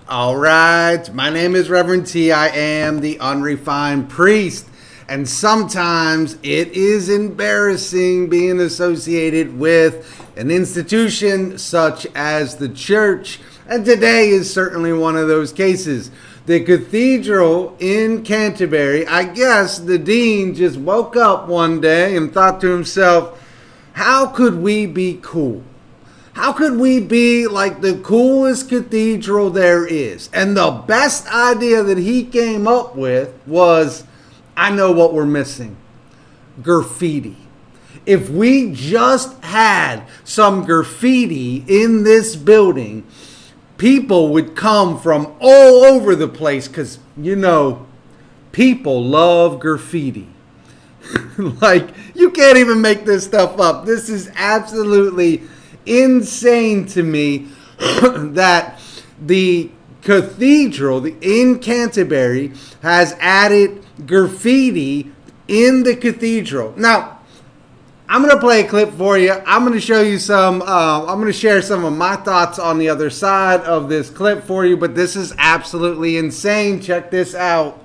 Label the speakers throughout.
Speaker 1: All right, my name is Reverend T. I am the unrefined priest, and sometimes it is embarrassing being associated with an institution such as the church, and today is certainly one of those cases. The cathedral in Canterbury, I guess the dean just woke up one day and thought to himself, how could we be cool? How could we be like the coolest cathedral there is? And the best idea that he came up with was, I know what we're missing. Graffiti. If we just had some graffiti in this building, people would come from all over the place because, you know, people love graffiti. Like, you can't even make this stuff up. This is absolutely insane to me that the cathedral in Canterbury has added graffiti in the cathedral. Now, I'm going to play a clip for you. I'm going to show you some, I'm going to share some of my thoughts on the other side of this clip for you, but this is absolutely insane. Check this out.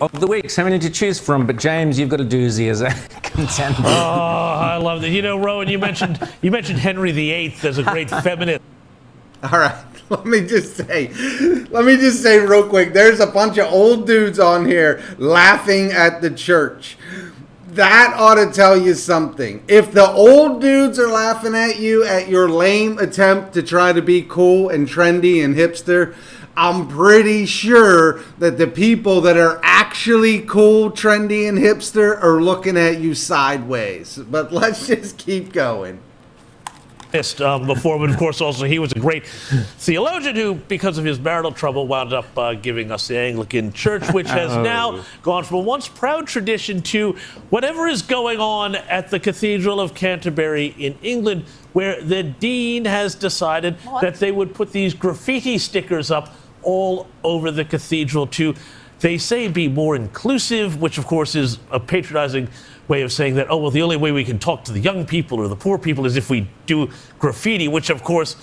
Speaker 2: Of the week, so many to choose from, but James, you've got a doozy as a contender.
Speaker 3: Oh, I love that. You know, Rowan, you mentioned Henry VIII as a great feminist.
Speaker 1: All right, let me just say real quick, there's a bunch of old dudes on here laughing at the church. That ought to tell you something. If the old dudes are laughing at you at your lame attempt to try to be cool and trendy and hipster, I'm pretty sure that the people that are actually cool, trendy, and hipster are looking at you sideways. But let's just keep going.
Speaker 3: Before, but of course also he was a great theologian who, because of his marital trouble, wound up giving us the Anglican Church, which has now gone from a once proud tradition to whatever is going on at the Cathedral of Canterbury in England, where the dean has decided that they would put these graffiti stickers up all over the cathedral to, they say, be more inclusive, which of course is a patronizing way of saying that, oh, well, the only way we can talk to the young people or the poor people is if we do graffiti, which of course,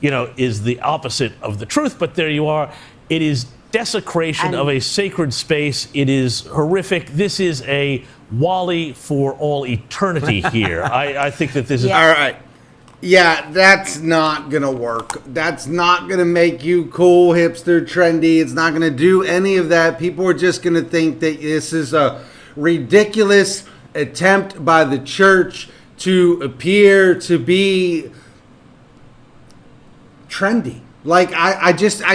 Speaker 3: you know, is the opposite of the truth. But there you are. It is desecration of a sacred space. It is horrific. This is a Wally for all eternity here. I think that this is...
Speaker 1: All right. Yeah, that's not going to work. That's not going to make you cool, hipster, trendy. It's not going to do any of that. People are just going to think that this is a ridiculous attempt by the church to appear to be trendy. Like, I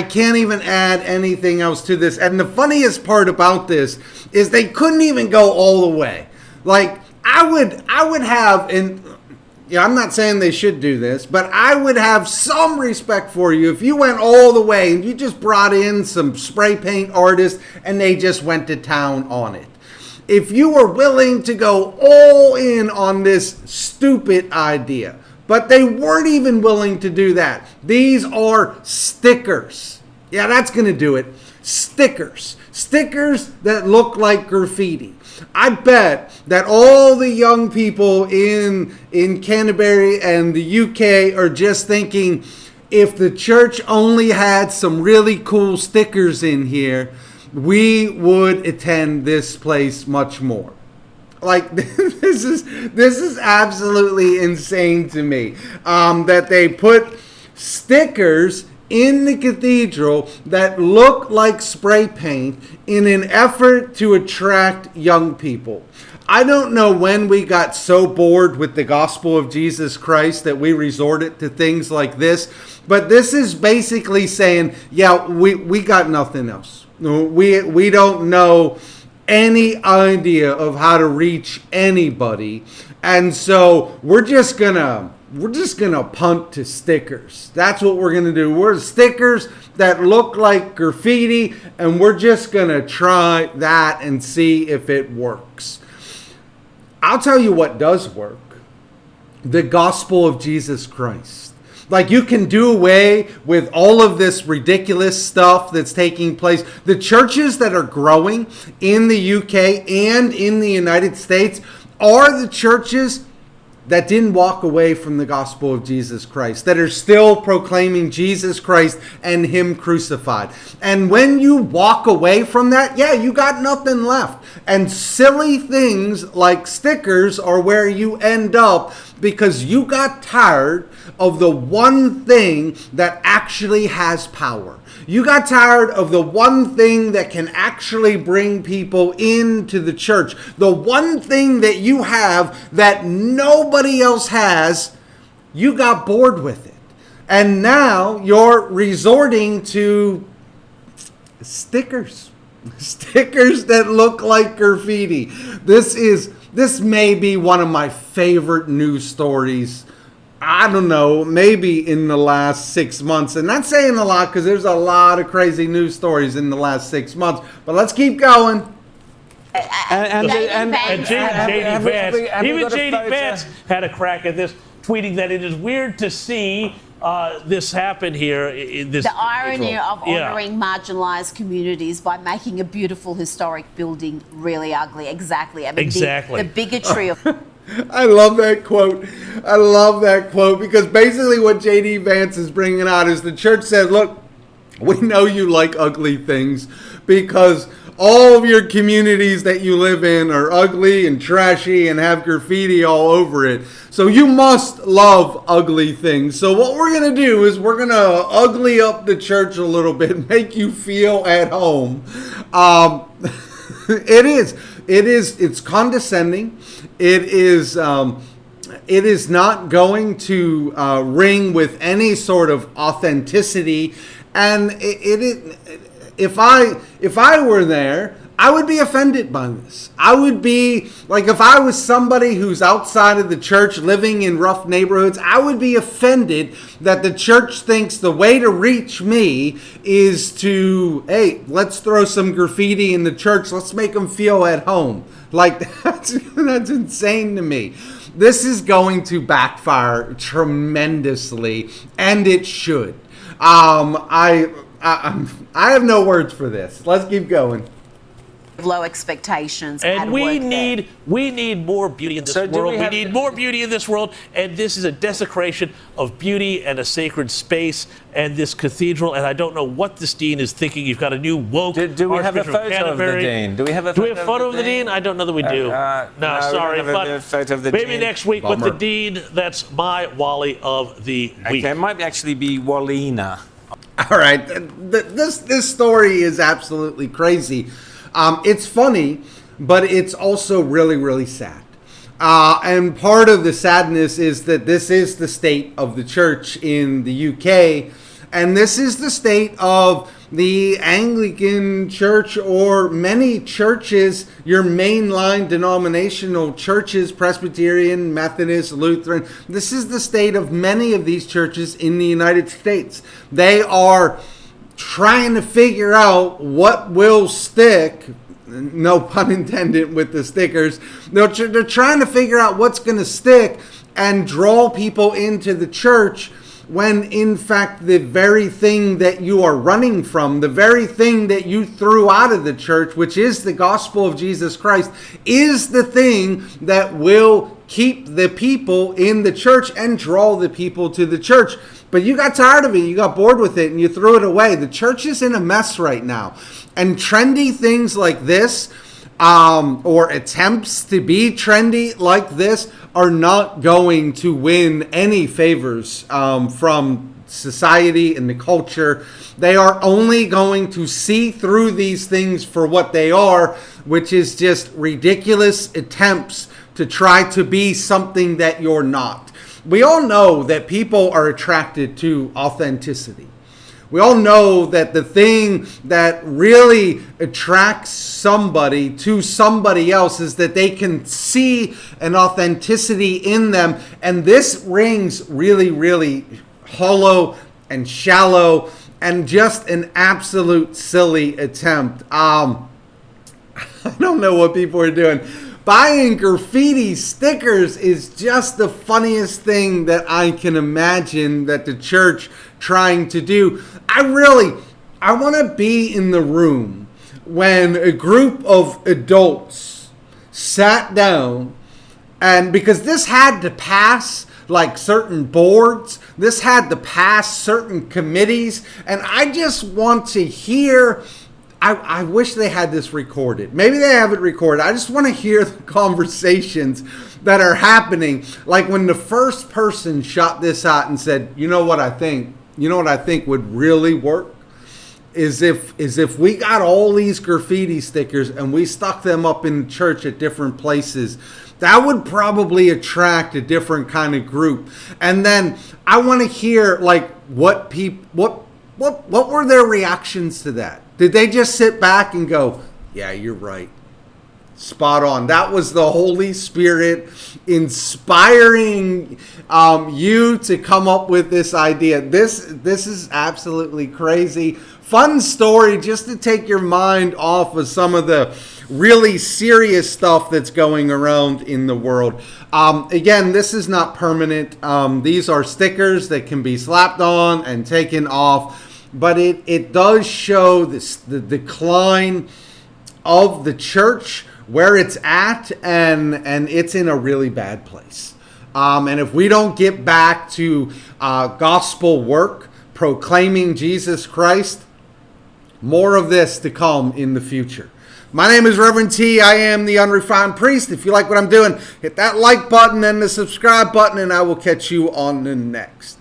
Speaker 1: can't even add anything else to this. And the funniest part about this is they couldn't even go all the way. Like, I would have... Yeah, I'm not saying they should do this, but I would have some respect for you if you went all the way and you just brought in some spray paint artists and they just went to town on it. If you were willing to go all in on this stupid idea, but they weren't even willing to do that. These are stickers. Yeah, that's going to do it. Stickers. Stickers that look like graffiti. I bet that all the young people in Canterbury and the UK are just thinking, if the church only had some really cool stickers in here, we would attend this place much more. Like, this is absolutely insane to me, that they put stickers in the cathedral that look like spray paint in an effort to attract young people. I don't know when we got so bored with the gospel of Jesus Christ that we resorted to things like this, but this is basically saying, yeah, we got nothing else. We don't know any idea of how to reach anybody, and so we're just gonna punt to stickers. That's what we're gonna do. We're stickers that look like graffiti, and we're just gonna try that and see if it works. I'll tell you what does work. The gospel of Jesus Christ. Like, you can do away with all of this ridiculous stuff that's taking place. The churches that are growing in the UK and in the United States are the churches that didn't walk away from the gospel of Jesus Christ, that are still proclaiming Jesus Christ and him crucified. And when you walk away from that, yeah, you got nothing left. And silly things like stickers are where you end up because you got tired of the one thing that actually has power. You got tired of the one thing that can actually bring people into the church. The one thing that you have that nobody else has, you got bored with it. And now you're resorting to stickers. Stickers that look like graffiti. This may be one of my favorite news stories, I don't know, maybe in the last 6 months. And not saying a lot because there's a lot of crazy news stories in the last 6 months. But let's keep going.
Speaker 3: And JD Vance, even JD Vance had a crack at this, tweeting that it is weird to see this happen here. The
Speaker 4: irony of honouring marginalised communities by making a beautiful historic building really ugly. Exactly. I mean,
Speaker 3: exactly.
Speaker 4: The bigotry of...
Speaker 1: I love that quote. I love that quote because basically what JD Vance is bringing out is the church said, look, we know you like ugly things because all of your communities that you live in are ugly and trashy and have graffiti all over it. So you must love ugly things. So what we're going to do is we're going to ugly up the church a little bit, make you feel at home. It's condescending. It is not going to ring with any sort of authenticity. And if I were there, I would be offended by this. I would be like, if I was somebody who's outside of the church living in rough neighborhoods, I would be offended that the church thinks the way to reach me is to, hey, let's throw some graffiti in the church. Let's make them feel at home. Like, that's insane to me. This is going to backfire tremendously, and it should. I have no words for this. Let's keep going.
Speaker 4: Low expectations.
Speaker 3: And we need more beauty in this world. We need more beauty in this world. And this is a desecration of beauty and a sacred space and this cathedral. And I don't know what this dean is thinking. You've got a new woke
Speaker 2: Do we have a
Speaker 3: Archbishop
Speaker 2: photo of
Speaker 3: Canterbury.
Speaker 2: the dean? Do we have a
Speaker 3: photo of the dean? I don't know that we do. No, sorry.
Speaker 2: We don't have a photo of the
Speaker 3: maybe
Speaker 2: dean.
Speaker 3: next week
Speaker 1: Bummer.
Speaker 3: with the dean. That's my Wally of the week.
Speaker 2: Okay, it might actually be Wallina.
Speaker 1: All right. This story is absolutely crazy. It's funny, but it's also really, really sad. And part of the sadness is that this is the state of the church in the UK. And this is the state of the Anglican church or many churches, your mainline denominational churches, Presbyterian, Methodist, Lutheran. This is the state of many of these churches in the United States. They are trying to figure out what will stick. No pun intended with the stickers. They're trying to figure out what's going to stick and draw people into the church when in fact the very thing that you are running from, the very thing that you threw out of the church, which is the gospel of Jesus Christ, is the thing that will keep the people in the church and draw the people to the church. But you got tired of it, you got bored with it, and you threw it away. The church is in a mess right now. And trendy things like this, or attempts to be trendy like this, are not going to win any favors from society and the culture. They are only going to see through these things for what they are, which is just ridiculous attempts to try to be something that you're not. We all know that people are attracted to authenticity. We all know that the thing that really attracts somebody to somebody else is that they can see an authenticity in them. And this rings really, really hollow and shallow and just an absolute silly attempt. I don't know what people are doing. Buying graffiti stickers is just the funniest thing that I can imagine that the church trying to do. I want to be in the room when a group of adults sat down And because this had to pass like certain boards, this had to pass certain committees, and I just want to hear, I wish they had this recorded. Maybe they have it recorded. I just want to hear the conversations that are happening. Like when the first person shot this out and said, you know what I think would really work is if we got all these graffiti stickers and we stuck them up in the church at different places. That would probably attract a different kind of group. And then I want to hear like what were their reactions to that? Did they just sit back and go, yeah, you're right. Spot on. That was the Holy Spirit inspiring you to come up with this idea. This is absolutely crazy. Fun story just to take your mind off of some of the really serious stuff that's going around in the world. Again, this is not permanent. These are stickers that can be slapped on and taken off. But it does show the decline of the church, where it's at, and it's in a really bad place. And if we don't get back to gospel work, proclaiming Jesus Christ, more of this to come in the future. My name is Reverend T. I am the Unrefined Priest. If you like what I'm doing, hit that like button and the subscribe button, and I will catch you on the next.